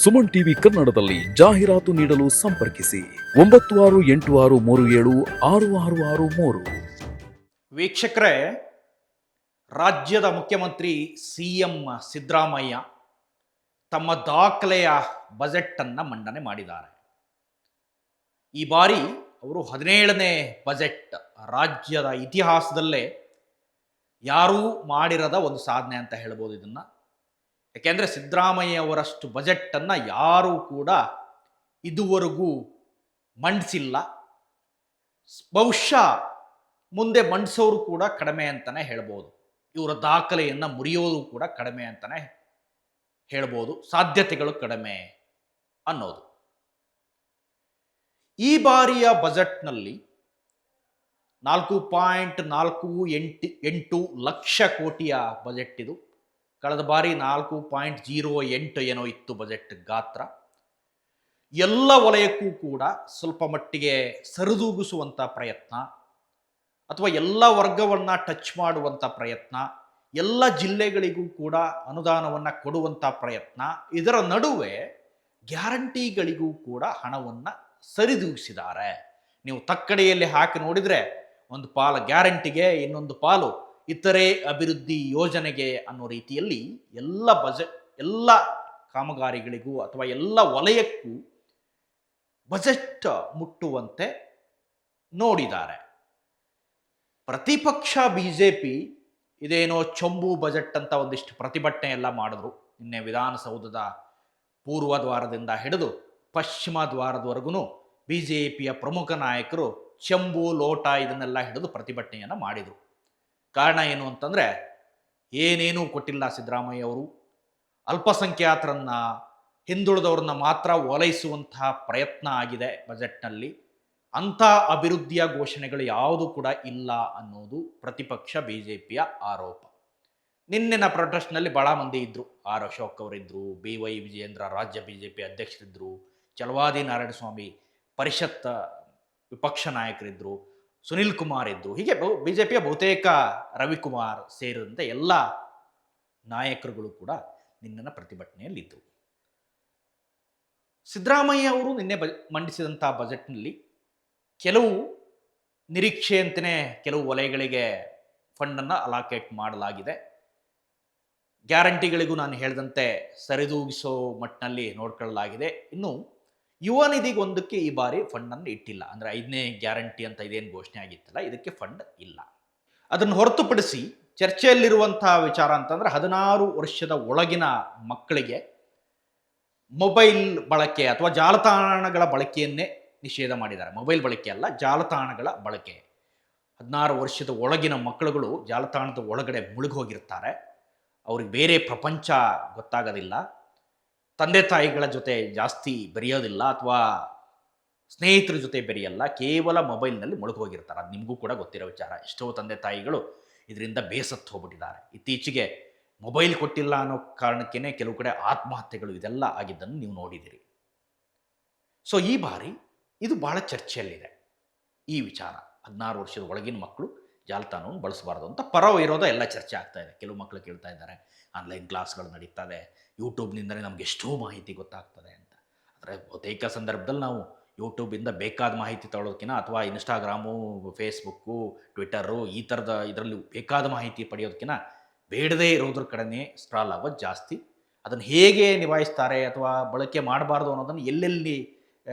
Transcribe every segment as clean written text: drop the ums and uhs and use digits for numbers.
Suman TV ಕನ್ನಡದಲ್ಲಿ ಜಾಹೀರಾತು ನೀಡಲು ಸಂಪರ್ಕಿಸಿ 9636376663. ವೀಕ್ಷಕರೇ, ರಾಜ್ಯದ ಮುಖ್ಯಮಂತ್ರಿ CM ಸಿದ್ದರಾಮಯ್ಯ ತಮ್ಮ ದಾಖಲೆಯ ಬಜೆಟನ್ನು ಮಂಡನೆ ಮಾಡಿದ್ದಾರೆ. ಈ ಬಾರಿ ಅವರು 17ನೇ ಬಜೆಟ್, ರಾಜ್ಯದ ಇತಿಹಾಸದಲ್ಲೇ ಯಾರೂ ಮಾಡಿರದ ಒಂದು ಸಾಧನೆ ಅಂತ ಹೇಳ್ಬೋದು ಇದನ್ನು. ಯಾಕೆಂದರೆ ಸಿದ್ದರಾಮಯ್ಯ ಅವರಷ್ಟು ಬಜೆಟನ್ನು ಯಾರೂ ಕೂಡ ಇದುವರೆಗೂ ಮಂಡಿಸಿಲ್ಲ. ಬಹುಶಃ ಮುಂದೆ ಮಂಡಿಸೋರು ಕೂಡ ಕಡಿಮೆ ಅಂತಲೇ ಹೇಳ್ಬೋದು. ಇವರ ದಾಖಲೆಯನ್ನು ಮುರಿಯೋರು ಕೂಡ ಕಡಿಮೆ ಅಂತಲೇ ಹೇಳ್ಬೋದು. ಸಾಧ್ಯತೆಗಳು ಕಡಿಮೆ ಅನ್ನೋದು. ಈ ಬಾರಿಯ ಬಜೆಟ್ನಲ್ಲಿ 4.48 ಲಕ್ಷ ಕೋಟಿಯ ಬಜೆಟ್ ಇದು. ಕಳೆದ ಬಾರಿ 4.08 ಏನೋ ಇತ್ತು ಬಜೆಟ್ ಗಾತ್ರ. ಎಲ್ಲ ವಲಯಕ್ಕೂ ಕೂಡ ಸ್ವಲ್ಪ ಮಟ್ಟಿಗೆ ಸರಿದೂಗಿಸುವಂಥ ಪ್ರಯತ್ನ, ಅಥವಾ ಎಲ್ಲ ವರ್ಗವನ್ನು ಟಚ್ ಮಾಡುವಂಥ ಪ್ರಯತ್ನ, ಎಲ್ಲ ಜಿಲ್ಲೆಗಳಿಗೂ ಕೂಡ ಅನುದಾನವನ್ನು ಕೊಡುವಂಥ ಪ್ರಯತ್ನ, ಇದರ ನಡುವೆ ಗ್ಯಾರಂಟಿಗಳಿಗೂ ಕೂಡ ಹಣವನ್ನು ಸರಿದೂಗಿಸಿದ್ದಾರೆ. ನೀವು ತಕ್ಕಡಿಯಲ್ಲಿ ಹಾಕಿ ನೋಡಿದರೆ ಒಂದು ಪಾಲು ಗ್ಯಾರಂಟಿಗೆ, ಇನ್ನೊಂದು ಪಾಲು ಇತರೆ ಅಭಿವೃದ್ಧಿ ಯೋಜನೆಗೆ ಅನ್ನೋ ರೀತಿಯಲ್ಲಿ ಎಲ್ಲ ಕಾಮಗಾರಿಗಳಿಗೂ ಅಥವಾ ಎಲ್ಲ ವಲಯಕ್ಕೂ ಬಜೆಟ್ ಮುಟ್ಟುವಂತೆ ನೋಡಿದ್ದಾರೆ. ಪ್ರತಿಪಕ್ಷ BJP ಇದೇನೋ ಚಂಬು ಬಜೆಟ್ ಅಂತ ಒಂದಿಷ್ಟು ಪ್ರತಿಭಟನೆ ಎಲ್ಲ ಮಾಡಿದ್ರು. ನಿನ್ನೆ ವಿಧಾನಸೌಧದ ಪೂರ್ವ ದ್ವಾರದಿಂದ ಹಿಡಿದು ಪಶ್ಚಿಮ ದ್ವಾರದವರೆಗೂ BJPಯ ಪ್ರಮುಖ ನಾಯಕರು ಚಂಬು, ಲೋಟ ಇದನ್ನೆಲ್ಲ ಹಿಡಿದು ಪ್ರತಿಭಟನೆಯನ್ನು ಮಾಡಿದರು. ಕಾರಣ ಏನು ಅಂತಂದರೆ, ಏನೇನೂ ಕೊಟ್ಟಿಲ್ಲ ಸಿದ್ದರಾಮಯ್ಯ ಅವರು. ಅಲ್ಪಸಂಖ್ಯಾತರನ್ನ, ಹಿಂದುಳಿದವ್ರನ್ನ ಮಾತ್ರ ಓಲೈಸುವಂತಹ ಪ್ರಯತ್ನ ಆಗಿದೆ ಬಜೆಟ್ನಲ್ಲಿ. ಅಂಥ ಅಭಿವೃದ್ಧಿಯ ಘೋಷಣೆಗಳು ಯಾವುದು ಕೂಡ ಇಲ್ಲ ಅನ್ನೋದು ಪ್ರತಿಪಕ್ಷ BJPಯ ಆರೋಪ. ನಿನ್ನೆನ ಪ್ರೊಟೆಸ್ಟ್ನಲ್ಲಿ ಭಾಳ ಮಂದಿ ಇದ್ದರು. ಆರ್ ಅಶೋಕ್ ಅವರಿದ್ದರು, BY ವಿಜಯೇಂದ್ರ ರಾಜ್ಯ BJP ಅಧ್ಯಕ್ಷರಿದ್ದರು, ಚಲವಾದಿ ನಾರಾಯಣಸ್ವಾಮಿ ಪರಿಷತ್ ವಿಪಕ್ಷ ನಾಯಕರಿದ್ದರು, ಸುನಿಲ್ ಕುಮಾರ್ ಇದ್ದರು. ಹೀಗೆ BJPಯ ಬಹುತೇಕ ರವಿಕುಮಾರ್ ಸೇರಿದಂತೆ ಎಲ್ಲ ನಾಯಕರುಗಳು ಕೂಡ ನಿನ್ನೆನ ಪ್ರತಿಭಟನೆಯಲ್ಲಿದ್ದರು. ಸಿದ್ದರಾಮಯ್ಯ ಅವರು ನಿನ್ನೆ ಮಂಡಿಸಿದಂಥ ಬಜೆಟ್ನಲ್ಲಿ ಕೆಲವು ನಿರೀಕ್ಷೆಯಂತೆಯೇ ಕೆಲವು ವಲಯಗಳಿಗೆ ಫಂಡನ್ನು ಅಲಾಕೇಟ್ ಮಾಡಲಾಗಿದೆ. ಗ್ಯಾರಂಟಿಗಳಿಗೂ ನಾನು ಹೇಳಿದಂತೆ ಸರಿದೂಗಿಸೋ ಮಟ್ಟಿನಲ್ಲಿ ನೋಡ್ಕೊಳ್ಳಲಾಗಿದೆ. ಇನ್ನು ಯುವ ನಿಧಿಗೊಂದಕ್ಕೆ ಈ ಬಾರಿ ಫಂಡನ್ನು ಇಟ್ಟಿಲ್ಲ. ಅಂದರೆ 5ನೇ ಗ್ಯಾರಂಟಿ ಅಂತ ಇದೇನು ಘೋಷಣೆ ಆಗಿತ್ತಲ್ಲ, ಇದಕ್ಕೆ ಫಂಡ್ ಇಲ್ಲ. ಅದನ್ನು ಹೊರತುಪಡಿಸಿ ಚರ್ಚೆಯಲ್ಲಿರುವಂಥ ವಿಚಾರ ಅಂತಂದರೆ 16 ವರ್ಷದ ಒಳಗಿನ ಮಕ್ಕಳಿಗೆ ಮೊಬೈಲ್ ಬಳಕೆ ಅಥವಾ ಜಾಲತಾಣಗಳ ಬಳಕೆಯನ್ನೇ ನಿಷೇಧ ಮಾಡಿದ್ದಾರೆ. ಮೊಬೈಲ್ ಬಳಕೆ ಅಲ್ಲ, ಜಾಲತಾಣಗಳ ಬಳಕೆ. 16 ವರ್ಷದ ಒಳಗಿನ ಮಕ್ಕಳುಗಳು ಜಾಲತಾಣದ ಒಳಗಡೆ ಮುಳುಗೋಗಿರ್ತಾರೆ. ಅವ್ರಿಗೆ ಬೇರೆ ಪ್ರಪಂಚ ಗೊತ್ತಾಗೋದಿಲ್ಲ. ತಂದೆ ತಾಯಿಗಳ ಜೊತೆ ಜಾಸ್ತಿ ಬೆರೆಯೋದಿಲ್ಲ, ಅಥವಾ ಸ್ನೇಹಿತರ ಜೊತೆ ಬೆರೆಯಲ್ಲ. ಕೇವಲ ಮೊಬೈಲ್ನಲ್ಲಿ ಮುಳುಗೋಗಿರ್ತಾರೆ. ಅದು ನಿಮಗೂ ಕೂಡ ಗೊತ್ತಿರೋ ವಿಚಾರ. ಎಷ್ಟೋ ತಂದೆ ತಾಯಿಗಳು ಇದರಿಂದ ಬೇಸತ್ತು ಹೋಗ್ಬಿಟ್ಟಿದ್ದಾರೆ. ಇತ್ತೀಚೆಗೆ ಮೊಬೈಲ್ ಕೊಟ್ಟಿಲ್ಲ ಅನ್ನೋ ಕಾರಣಕ್ಕೇ ಕೆಲವು ಕಡೆ ಆತ್ಮಹತ್ಯೆಗಳು ಇದೆಲ್ಲ ಆಗಿದ್ದನ್ನು ನೀವು ನೋಡಿದ್ದೀರಿ. ಸೊ ಈ ಬಾರಿ ಇದು ಭಾಳ ಚರ್ಚೆಯಲ್ಲಿದೆ ಈ ವಿಚಾರ. 16 ವರ್ಷದ ಒಳಗಿನ ಮಕ್ಕಳು ಜಾಲತಾಣವನ್ನು ಬಳಸಬಾರ್ದು ಅಂತ ಪರ ವಿರೋಧ ಎಲ್ಲ ಚರ್ಚೆ ಆಗ್ತಾ ಇದೆ. ಕೆಲವು ಮಕ್ಕಳು ಕೇಳ್ತಾ ಇದ್ದಾರೆ, ಆನ್ಲೈನ್ ಕ್ಲಾಸ್ಗಳು ನಡೀತದೆ, ಯೂಟ್ಯೂಬ್ನಿಂದಲೇ ನಮಗೆ ಎಷ್ಟೋ ಮಾಹಿತಿ ಗೊತ್ತಾಗ್ತದೆ ಅಂತ. ಆದರೆ ಬಹುತೇಕ ಸಂದರ್ಭದಲ್ಲಿ ನಾವು ಯೂಟ್ಯೂಬಿಂದ ಬೇಕಾದ ಮಾಹಿತಿ ತಗೊಳ್ಳೋದಕ್ಕಿಂತ, ಅಥವಾ ಇನ್ಸ್ಟಾಗ್ರಾಮು, ಫೇಸ್ಬುಕ್ಕು, ಟ್ವಿಟ್ಟರು ಈ ಥರದ ಇದರಲ್ಲಿ ಬೇಕಾದ ಮಾಹಿತಿ ಪಡೆಯೋದಕ್ಕಿಂತ ಬೇಡದೇ ಇರೋದ್ರ ಕಡೆನೇ ಸ್ಕ್ರಾಲ್ ಆಗೋದು ಜಾಸ್ತಿ. ಅದನ್ನು ಹೇಗೆ ನಿಭಾಯಿಸ್ತಾರೆ ಅಥವಾ ಬಳಕೆ ಮಾಡಬಾರ್ದು ಅನ್ನೋದನ್ನು ಎಲ್ಲೆಲ್ಲಿ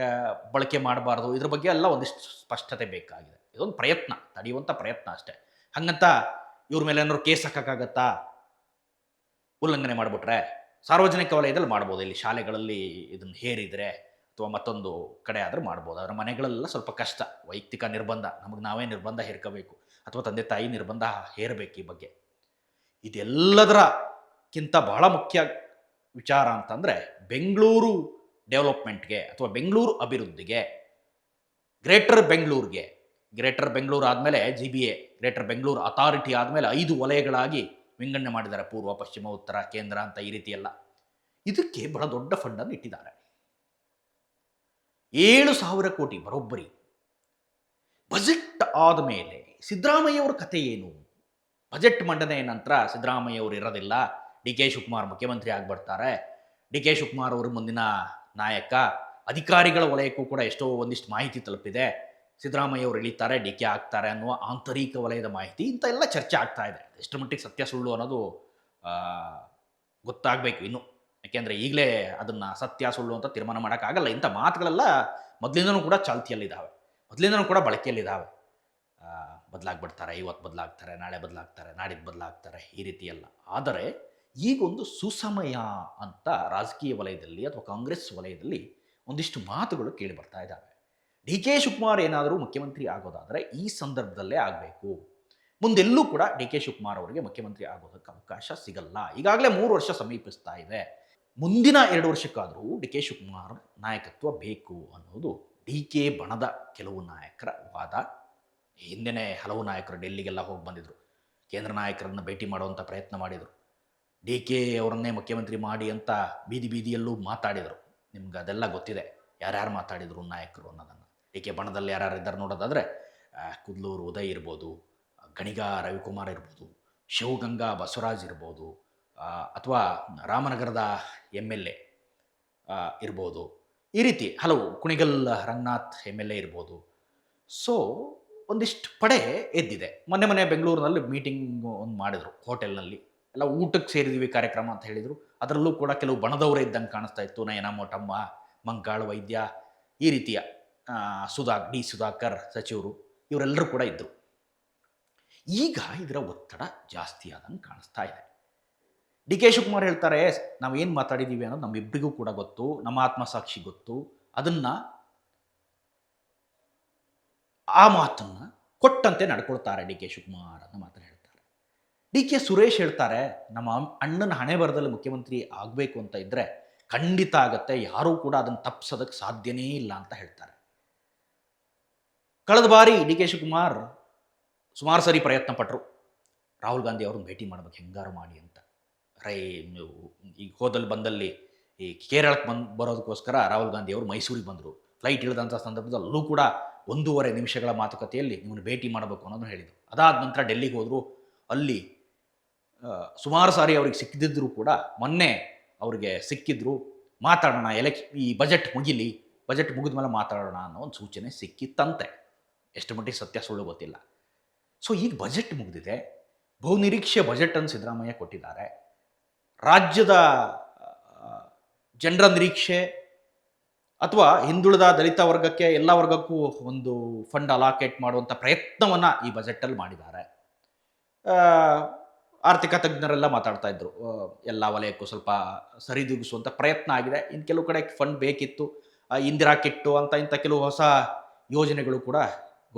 ಬಳಕೆ ಮಾಡಬಾರ್ದು, ಇದ್ರ ಬಗ್ಗೆ ಎಲ್ಲ ಒಂದಿಷ್ಟು ಸ್ಪಷ್ಟತೆ ಬೇಕಾಗಿದೆ. ಇದೊಂದು ಪ್ರಯತ್ನ, ತಡೆಯುವಂಥ ಪ್ರಯತ್ನ ಅಷ್ಟೇ. ಹಾಗಂತ ಇವ್ರ ಮೇಲೆ ಏನಾದ್ರು ಕೇಸ್ ಹಾಕೋಕ್ಕಾಗತ್ತಾ? ಉಲ್ಲಂಘನೆ ಮಾಡಿಬಿಟ್ರೆ ಸಾರ್ವಜನಿಕ ವಲಯದಲ್ಲಿ ಮಾಡ್ಬೋದು. ಇಲ್ಲಿ ಶಾಲೆಗಳಲ್ಲಿ ಇದನ್ನು ಹೇರಿದರೆ ಅಥವಾ ಮತ್ತೊಂದು ಕಡೆ ಆದರೂ ಮಾಡ್ಬೋದು. ಅದರ ಮನೆಗಳೆಲ್ಲ ಸ್ವಲ್ಪ ಕಷ್ಟ. ವೈಯಕ್ತಿಕ ನಿರ್ಬಂಧ, ನಮಗೆ ನಾವೇ ನಿರ್ಬಂಧ ಹೇರ್ಕೋಬೇಕು, ಅಥವಾ ತಂದೆ ತಾಯಿ ನಿರ್ಬಂಧ ಹೇರಬೇಕು. ಈ ಬಗ್ಗೆ ಇದೆಲ್ಲದರಕ್ಕಿಂತ ಬಹಳ ಮುಖ್ಯ ವಿಚಾರ ಅಂತಂದರೆ, ಬೆಂಗಳೂರು ಡೆವಲಪ್ಮೆಂಟ್ಗೆ ಅಥವಾ ಬೆಂಗಳೂರು ಅಭಿವೃದ್ಧಿಗೆ, ಗ್ರೇಟರ್ ಬೆಂಗಳೂರು ಆದಮೇಲೆ GBA, ಗ್ರೇಟರ್ ಬೆಂಗಳೂರು ಅಥಾರಿಟಿ ಆದಮೇಲೆ 5 ವಲಯಗಳಾಗಿ ವಿಂಗಡಣೆ ಮಾಡಿದ್ದಾರೆ. ಪೂರ್ವ, ಪಶ್ಚಿಮ, ಉತ್ತರ, ಕೇಂದ್ರ ಅಂತ ಈ ರೀತಿ ಎಲ್ಲ. ಇದಕ್ಕೆ ಬಹಳ ದೊಡ್ಡ ಫಂಡನ್ನು ಇಟ್ಟಿದ್ದಾರೆ. 7,000 ಕೋಟಿ ಬರೋಬ್ಬರಿ. ಬಜೆಟ್ ಆದಮೇಲೆ ಸಿದ್ದರಾಮಯ್ಯವರ ಕಥೆ ಏನು? ಬಜೆಟ್ ಮಂಡನೆ ನಂತರ ಸಿದ್ದರಾಮಯ್ಯ ಅವರು ಇರೋದಿಲ್ಲ, ಡಿ ಕೆ ಶಿವಕುಮಾರ್ ಮುಖ್ಯಮಂತ್ರಿ ಆಗಿಬಿಡ್ತಾರೆ, ಡಿ ಕೆ ಶಿವಕುಮಾರ್ ಅವರು ಮುಂದಿನ ನಾಯಕ, ಅಧಿಕಾರಿಗಳ ವಲಯಕ್ಕೂ ಕೂಡ ಎಷ್ಟೋ ಒಂದಿಷ್ಟು ಮಾಹಿತಿ ತಲುಪಿದೆ. ಸಿದ್ದರಾಮಯ್ಯ ಅವರು ಇಳಿತಾರೆ, ಡಿ ಕೆ ಆಗ್ತಾರೆ ಅನ್ನುವ ಆಂತರಿಕ ವಲಯದ ಮಾಹಿತಿ, ಇಂಥ ಎಲ್ಲ ಚರ್ಚೆ ಆಗ್ತಾ ಇದೆ. ಎಷ್ಟು ಮಟ್ಟಿಗೆ ಸತ್ಯ ಸುಳ್ಳು ಅನ್ನೋದು ಆ, ಗೊತ್ತಾಗಬೇಕು ಇನ್ನು. ಯಾಕೆಂದರೆ ಈಗಲೇ ಅದನ್ನು ಸತ್ಯ ಸುಳ್ಳು ಅಂತ ತೀರ್ಮಾನ ಮಾಡೋಕ್ಕಾಗಲ್ಲ. ಇಂಥ ಮಾತುಗಳೆಲ್ಲ ಮೊದಲಿಂದನೂ ಕೂಡ ಚಾಲ್ತಿಯಲ್ಲಿದ್ದಾವೆ, ಮೊದಲಿಂದನೂ ಕೂಡ ಬಳಕೆಯಲ್ಲಿದ್ದಾವೆ. ಬದಲಾಗ್ಬಿಡ್ತಾರೆ, ಇವತ್ತು ಬದಲಾಗ್ತಾರೆ, ನಾಳೆ ಬದಲಾಗ್ತಾರೆ, ನಾಡಿದ್ದು ಬದಲಾಗ್ತಾರೆ, ಈ ರೀತಿ ಎಲ್ಲ. ಆದರೆ ಈಗೊಂದು ಸುಸಮಯ ಅಂತ ರಾಜಕೀಯ ವಲಯದಲ್ಲಿ ಅಥವಾ ಕಾಂಗ್ರೆಸ್ ವಲಯದಲ್ಲಿ ಒಂದಿಷ್ಟು ಮಾತುಗಳು ಕೇಳಿ ಬರ್ತಾ ಇದ್ದಾವೆ. ಡಿ ಕೆ ಶಿವಕುಮಾರ್ ಏನಾದರೂ ಮುಖ್ಯಮಂತ್ರಿ ಆಗೋದಾದರೆ ಈ ಸಂದರ್ಭದಲ್ಲೇ ಆಗಬೇಕು. ಮುಂದೆಲ್ಲೂ ಕೂಡ ಡಿ ಕೆ ಶಿವಕುಮಾರ್ ಅವರಿಗೆ ಮುಖ್ಯಮಂತ್ರಿ ಆಗೋದಕ್ಕೆ ಅವಕಾಶ ಸಿಗಲ್ಲ. ಈಗಾಗಲೇ 3 ವರ್ಷ ಸಮೀಪಿಸ್ತಾ ಇದೆ. ಮುಂದಿನ 2 ವರ್ಷಕ್ಕಾದರೂ ಡಿ ಕೆ ಶಿವಕುಮಾರ್ ನಾಯಕತ್ವ ಬೇಕು ಅನ್ನೋದು ಡಿ ಕೆ ಬಣದ ಕೆಲವು ನಾಯಕರ ವಾದ. ಹಿಂದೆನೇ ಹಲವು ನಾಯಕರು ಡೆಲ್ಲಿಗೆಲ್ಲ ಹೋಗಿ ಬಂದಿದ್ದರು, ಕೇಂದ್ರ ನಾಯಕರನ್ನು ಭೇಟಿ ಮಾಡುವಂಥ ಪ್ರಯತ್ನ ಮಾಡಿದರು. ಡಿ ಕೆ ಅವರನ್ನೇ ಮುಖ್ಯಮಂತ್ರಿ ಮಾಡಿ ಅಂತ ಬೀದಿ ಬೀದಿಯಲ್ಲೂ ಮಾತಾಡಿದರು. ನಿಮ್ಗೆ ಅದೆಲ್ಲ ಗೊತ್ತಿದೆ, ಯಾರ್ಯಾರು ಮಾತಾಡಿದರು ನಾಯಕರು ಅನ್ನೋದನ್ನು. ಡಿ ಕೆ ಬಣದಲ್ಲಿ ಯಾರ್ಯಾರು ಇದ್ದಾರೆ ನೋಡೋದಾದರೆ ಕುದ್ಲೂರು ಉದಯ್ ಇರ್ಬೋದು, ಗಣಿಗ ರವಿಕುಮಾರ್ ಇರ್ಬೋದು, ಶಿವಗಂಗಾ ಬಸವರಾಜ್ ಇರ್ಬೋದು, ಅಥವಾ ರಾಮನಗರದ MLA ಇರ್ಬೋದು. ಈ ರೀತಿ ಹಲವು, ಕುಣಿಗಲ್ ರಂಗನಾಥ್ MLA ಇರ್ಬೋದು. ಸೊ ಒಂದಿಷ್ಟು ಪಡೆ ಎದ್ದಿದೆ. ಮೊನ್ನೆ ಬೆಂಗಳೂರಿನಲ್ಲಿ ಮೀಟಿಂಗ್ ಒಂದು ಮಾಡಿದರು ಹೋಟೆಲ್ನಲ್ಲಿ. ಎಲ್ಲ ಊಟಕ್ಕೆ ಸೇರಿದ್ವಿ ಕಾರ್ಯಕ್ರಮ ಅಂತ ಹೇಳಿದರು. ಅದರಲ್ಲೂ ಕೂಡ ಕೆಲವು ಬಣದವರೇ ಇದ್ದಂಗೆ ಕಾಣಿಸ್ತಾ ಇತ್ತು. ನಯನ ಮೋಟಮ್ಮ, ಮಂಕಾಳ ವೈದ್ಯ, ಈ ರೀತಿಯ ಡಿ ಸುಧಾಕರ್ ಸಚಿವರು, ಇವರೆಲ್ಲರೂ ಕೂಡ ಇದ್ದರು. ಈಗ ಇದರ ಒತ್ತಡ ಜಾಸ್ತಿ ಆದಂಗೆ ಕಾಣಿಸ್ತಾ ಇದೆ. ಡಿ ಕೆ ಶಿವಕುಮಾರ್ ಹೇಳ್ತಾರೆ, ನಾವೇನು ಮಾತಾಡಿದ್ದೀವಿ ಅನ್ನೋದು ನಮ್ಮಿಬ್ಬರಿಗೂ ಕೂಡ ಗೊತ್ತು, ನಮ್ಮ ಆತ್ಮಸಾಕ್ಷಿ ಗೊತ್ತು. ಅದನ್ನು, ಆ ಮಾತನ್ನು ಕೊಟ್ಟಂತೆ ನಡ್ಕೊಳ್ತಾರೆ ಡಿ ಕೆ ಶಿವಕುಮಾರ್ ಅನ್ನೋ ಮಾತನ್ನು ಹೇಳ್ತಾರೆ. ಡಿ ಕೆ ಸುರೇಶ್ ಹೇಳ್ತಾರೆ, ನಮ್ಮ ಅಣ್ಣನ ಹಣೆ ಬರದಲ್ಲಿ ಮುಖ್ಯಮಂತ್ರಿ ಆಗಬೇಕು ಅಂತ ಇದ್ದರೆ ಖಂಡಿತ ಆಗತ್ತೆ, ಯಾರೂ ಕೂಡ ಅದನ್ನು ತಪ್ಪಿಸೋದಕ್ಕೆ ಸಾಧ್ಯನೇ ಇಲ್ಲ ಅಂತ ಹೇಳ್ತಾರೆ. ಕಳೆದ ಬಾರಿ ಡಿ ಕೆ ಶಿವಕುಮಾರ್ ಸುಮಾರು ಸರಿ ಪ್ರಯತ್ನ ಪಟ್ಟರು, ರಾಹುಲ್ ಗಾಂಧಿ ಅವ್ರನ್ನ ಭೇಟಿ ಮಾಡ್ಬೇಕು ಹೆಂಗಾರು ಮಾಡಿ ಅಂತ. ಈಗ ಹೋದಲ್ಲಿ ಬಂದಲ್ಲಿ ಈ ಕೇರಳಕ್ಕೆ ಬರೋದಕ್ಕೋಸ್ಕರ ರಾಹುಲ್ ಗಾಂಧಿ ಅವರು ಮೈಸೂರಿಗೆ ಬಂದರು. ಫ್ಲೈಟ್ ಇಳಿದಂಥ ಸಂದರ್ಭದಲ್ಲೂ ಕೂಡ 1.5 ನಿಮಿಷಗಳ ಮಾತುಕತೆಯಲ್ಲಿ ನಿಮ್ಮನ್ನು ಭೇಟಿ ಮಾಡಬೇಕು ಅನ್ನೋದನ್ನು ಹೇಳಿದರು. ಅದಾದ ನಂತರ ಡೆಲ್ಲಿಗೆ ಹೋದರು. ಅಲ್ಲಿ ಸುಮಾರು ಸಾರಿ ಅವ್ರಿಗೆ ಸಿಕ್ಕಿದ್ದರೂ ಕೂಡ ಮೊನ್ನೆ ಅವ್ರಿಗೆ ಸಿಕ್ಕಿದ್ರು. ಮಾತಾಡೋಣ, ಈ ಬಜೆಟ್ ಮುಗಿಲಿ, ಬಜೆಟ್ ಮುಗಿದ ಮೇಲೆ ಮಾತಾಡೋಣ ಅನ್ನೋ ಒಂದು ಸೂಚನೆ ಸಿಕ್ಕಿತ್ತಂತೆ. ಎಷ್ಟು ಮಟ್ಟಿಗೆ ಸತ್ಯ ಸುಳ್ಳು ಗೊತ್ತಿಲ್ಲ. ಸೊ ಈಗ ಬಜೆಟ್ ಮುಗಿದಿದೆ, ಬಹುನಿರೀಕ್ಷೆ ಬಜೆಟನ್ನು ಸಿದ್ದರಾಮಯ್ಯ ಕೊಟ್ಟಿದ್ದಾರೆ. ರಾಜ್ಯದ ಜನರ ನಿರೀಕ್ಷೆ ಅಥವಾ ಹಿಂದುಳಿದ ದಲಿತ ವರ್ಗಕ್ಕೆ, ಎಲ್ಲ ವರ್ಗಕ್ಕೂ ಒಂದು ಫಂಡ್ ಅಲಾಕೇಟ್ ಮಾಡುವಂಥ ಪ್ರಯತ್ನವನ್ನು ಈ ಬಜೆಟಲ್ಲಿ ಮಾಡಿದ್ದಾರೆ. ಆರ್ಥಿಕ ತಜ್ಞರೆಲ್ಲ ಮಾತಾಡ್ತಾ ಇದ್ರು, ಎಲ್ಲ ವಲಯಕ್ಕೂ ಸ್ವಲ್ಪ ಸರಿದೂಗಿಸುವಂಥ ಪ್ರಯತ್ನ ಆಗಿದೆ. ಇನ್ನು ಕೆಲವು ಕಡೆ ಫಂಡ್ ಬೇಕಿತ್ತು, ಇಂದಿರಾ ಕಿಟ್ಟು ಅಂತ ಇಂಥ ಕೆಲವು ಹೊಸ ಯೋಜನೆಗಳು ಕೂಡ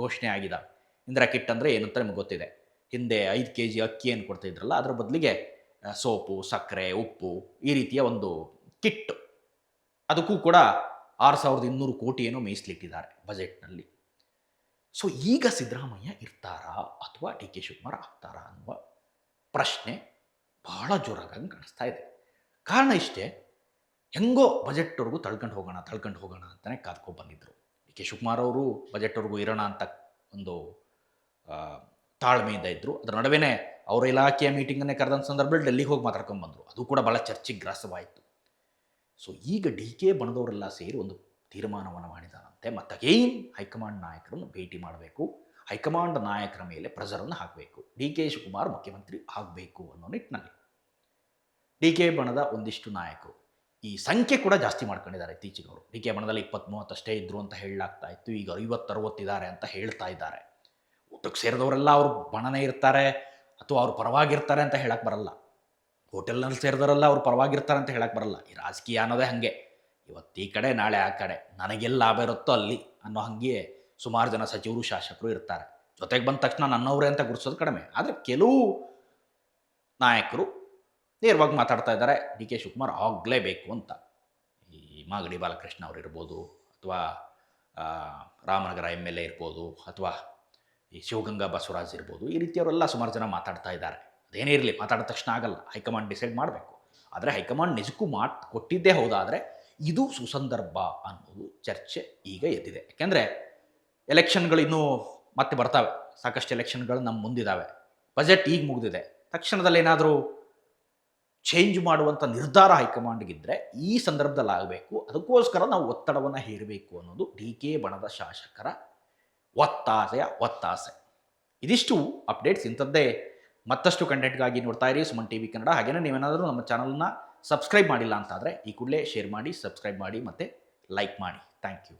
ಘೋಷಣೆ ಆಗಿದ್ದಾವೆ. ಇಂದಿರಾ ಕಿಟ್ ಅಂದರೆ ಏನಂತ ನಿಮ್ಗೆ ಗೊತ್ತಿದೆ. ಹಿಂದೆ 5 kg ಅಕ್ಕಿಯನ್ನು ಕೊಡ್ತಾ ಇದ್ರಲ್ಲ, ಅದರ ಬದಲಿಗೆ ಸೋಪು, ಸಕ್ಕರೆ, ಉಪ್ಪು, ಈ ರೀತಿಯ ಒಂದು ಕಿಟ್, ಅದಕ್ಕೂ ಕೂಡ 6,200 ಕೋಟಿ ಏನೋ ಮೀಸಲಿಟ್ಟಿದ್ದಾರೆ ಬಜೆಟ್ನಲ್ಲಿ. ಸೊ ಈಗ ಸಿದ್ದರಾಮಯ್ಯ ಇರ್ತಾರಾ ಅಥವಾ ಡಿ ಕೆ ಶಿವಕುಮಾರ್ ಆಗ್ತಾರಾ ಅನ್ನುವ ಪ್ರಶ್ನೆ ಬಹಳ ಜೋರಾಗಿ ಕಾಣಿಸ್ತಾ ಇದೆ. ಕಾರಣ ಇಷ್ಟೇ, ಹೆಂಗೋ ಬಜೆಟ್ವರೆಗೂ ತಳ್ಕೊಂಡು ಹೋಗೋಣ ಅಂತಲೇ ಕಾದ್ಕೊಂಡು ಬಂದಿದ್ದರು. ಡಿ ಕೆ ಶಿವಕುಮಾರ್ ಅವರು ಬಜೆಟ್ವರೆಗೂ ಇರೋಣ ಅಂತ ಒಂದು ತಾಳ್ಮೆಯಿಂದ ಇದ್ದರು. ಅದರ ನಡುವೆ ಅವರ ಇಲಾಖೆಯ ಮೀಟಿಂಗನ್ನೇ ಕರೆದಂಥ ಸಂದರ್ಭದಲ್ಲಿ ಡೆಲ್ಲಿಗೆ ಹೋಗಿ ಮಾತಾಡ್ಕೊಂಡು ಬಂದರು. ಅದು ಕೂಡ ಭಾಳ ಚರ್ಚೆಗೆ ಗ್ರಾಸವಾಯಿತು. ಸೊ ಈಗ ಡಿ ಕೆ ಬಣದವರೆಲ್ಲ ಸೇರಿ ಒಂದು ತೀರ್ಮಾನವನ್ನು ಮಾಡಿದಾರಂತೆ, ಮತ್ತಗೇನ್ ಹೈಕಮಾಂಡ್ ನಾಯಕರನ್ನು ಭೇಟಿ ಮಾಡಬೇಕು, ಹೈಕಮಾಂಡ್ ನಾಯಕರ ಮೇಲೆ ಪ್ರೆಷರನ್ನು ಹಾಕಬೇಕು, ಡಿ ಕೆ ಶಿವಕುಮಾರ್ ಮುಖ್ಯಮಂತ್ರಿ ಆಗಬೇಕು ಅನ್ನೋ ನಿಟ್ಟಿನಲ್ಲಿ. ಡಿ ಕೆ ಬಣದ ಒಂದಿಷ್ಟು ನಾಯಕರು ಈ ಸಂಖ್ಯೆ ಕೂಡ ಜಾಸ್ತಿ ಮಾಡ್ಕೊಂಡಿದ್ದಾರೆ ಇತ್ತೀಚೆಗೆ. ಅವರು ಡಿ ಕೆ ಬಣದಲ್ಲಿ 20-30 ಅಷ್ಟೇ ಇದ್ದರು ಅಂತ ಹೇಳಲಾಗ್ತಾ ಇತ್ತು, ಈಗ 50-60 ಇದ್ದಾರೆ ಅಂತ ಹೇಳ್ತಾ ಇದ್ದಾರೆ. ಊಟಕ್ಕೆ ಸೇರಿದವರೆಲ್ಲ ಅವ್ರು ಬಣನೇ ಇರ್ತಾರೆ ಅಥವಾ ಅವ್ರು ಪರವಾಗಿರ್ತಾರೆ ಅಂತ ಹೇಳಕ್ಕೆ ಬರಲ್ಲ. ಹೋಟೆಲ್ನಲ್ಲಿ ಸೇರಿದವರೆಲ್ಲ ಅವ್ರು ಪರವಾಗಿರ್ತಾರೆ ಅಂತ ಹೇಳಕ್ಕೆ ಬರಲ್ಲ. ಈ ರಾಜಕೀಯ ಅನ್ನೋದೇ ಹಾಗೆ, ಇವತ್ತು ಈ ಕಡೆ ನಾಳೆ ಆ ಕಡೆ, ನನಗೆಲ್ಲಿ ಲಾಭ ಇರುತ್ತೋ ಅಲ್ಲಿ ಅನ್ನೋ ಹಾಗೆ ಸುಮಾರು ಜನ ಸಚಿವರು ಶಾಸಕರು ಇರ್ತಾರೆ. ಜೊತೆಗೆ ಬಂದ ತಕ್ಷಣ ನನ್ನವರೇ ಅಂತ ಗುರುಸೋದು ಕಡಿಮೆ. ಆದರೆ ಕೆಲವು ನಾಯಕರು ನೇರವಾಗಿ ಮಾತಾಡ್ತಾ ಇದ್ದಾರೆ, ಡಿ ಕೆ ಶಿವಕುಮಾರ್ ಆಗಲೇಬೇಕು ಅಂತ. ಈ ಮಾಗಡಿ ಬಾಲಕೃಷ್ಣ ಅವರು ಇರ್ಬೋದು, ಅಥವಾ ರಾಮನಗರ MLA ಇರ್ಬೋದು, ಅಥವಾ ಈ ಶಿವಗಂಗಾ ಬಸವರಾಜ್ ಇರ್ಬೋದು, ಈ ರೀತಿಯವರೆಲ್ಲ ಸುಮಾರು ಜನ ಮಾತಾಡ್ತಾ ಇದ್ದಾರೆ. ಅದೇನೇ ಇರಲಿ, ಮಾತಾಡಿದ ತಕ್ಷಣ ಆಗಲ್ಲ, ಹೈಕಮಾಂಡ್ ಡಿಸೈಡ್ ಮಾಡಬೇಕು. ಆದರೆ ಹೈಕಮಾಂಡ್ ನಿಜಕ್ಕೂ ಮಾತು ಕೊಟ್ಟಿದ್ದೇ ಹೌದಾದರೆ ಇದು ಸುಸಂದರ್ಭ ಅನ್ನೋದು ಚರ್ಚೆ ಈಗ ಎದ್ದಿದೆ. ಯಾಕೆಂದರೆ ಎಲೆಕ್ಷನ್ಗಳು ಇನ್ನೂ ಮತ್ತೆ ಬರ್ತಾವೆ, ಸಾಕಷ್ಟು ಎಲೆಕ್ಷನ್ಗಳು ನಮ್ಮ ಮುಂದಿದ್ದಾವೆ. ಬಜೆಟ್ ಈಗ ಮುಗಿದಿದೆ, ತಕ್ಷಣದಲ್ಲಿ ಏನಾದರೂ ಚೇಂಜ್ ಮಾಡುವಂಥ ನಿರ್ಧಾರ ಹೈಕಮಾಂಡ್ಗಿದ್ದರೆ ಈ ಸಂದರ್ಭದಲ್ಲಿ ಆಗಬೇಕು. ಅದಕ್ಕೋಸ್ಕರ ನಾವು ಒತ್ತಡವನ್ನು ಹೇರಬೇಕು ಅನ್ನೋದು ಡಿ ಕೆ ಬಣದ ಶಾಸಕರ ಒತ್ತಾಸೆ. ಇದಿಷ್ಟು ಅಪ್ಡೇಟ್ಸ್. ಇಂಥದ್ದೇ ಮತ್ತಷ್ಟು ಕಂಟೆಂಟ್ಗಾಗಿ ನೋಡ್ತಾ ಇರಿ ಸುಮನ್ ಟಿವಿ ಕನ್ನಡ. ಹಾಗೆಯೇ ನೀವೇನಾದರೂ ನಮ್ಮ ಚಾನಲ್ನ ಸಬ್ಸ್ಕ್ರೈಬ್ ಮಾಡಿಲ್ಲ ಅಂತಾದರೆ ಈ ಕೂಡಲೇ ಶೇರ್ ಮಾಡಿ, ಸಬ್ಸ್ಕ್ರೈಬ್ ಮಾಡಿ ಮತ್ತು ಲೈಕ್ ಮಾಡಿ. Thank you.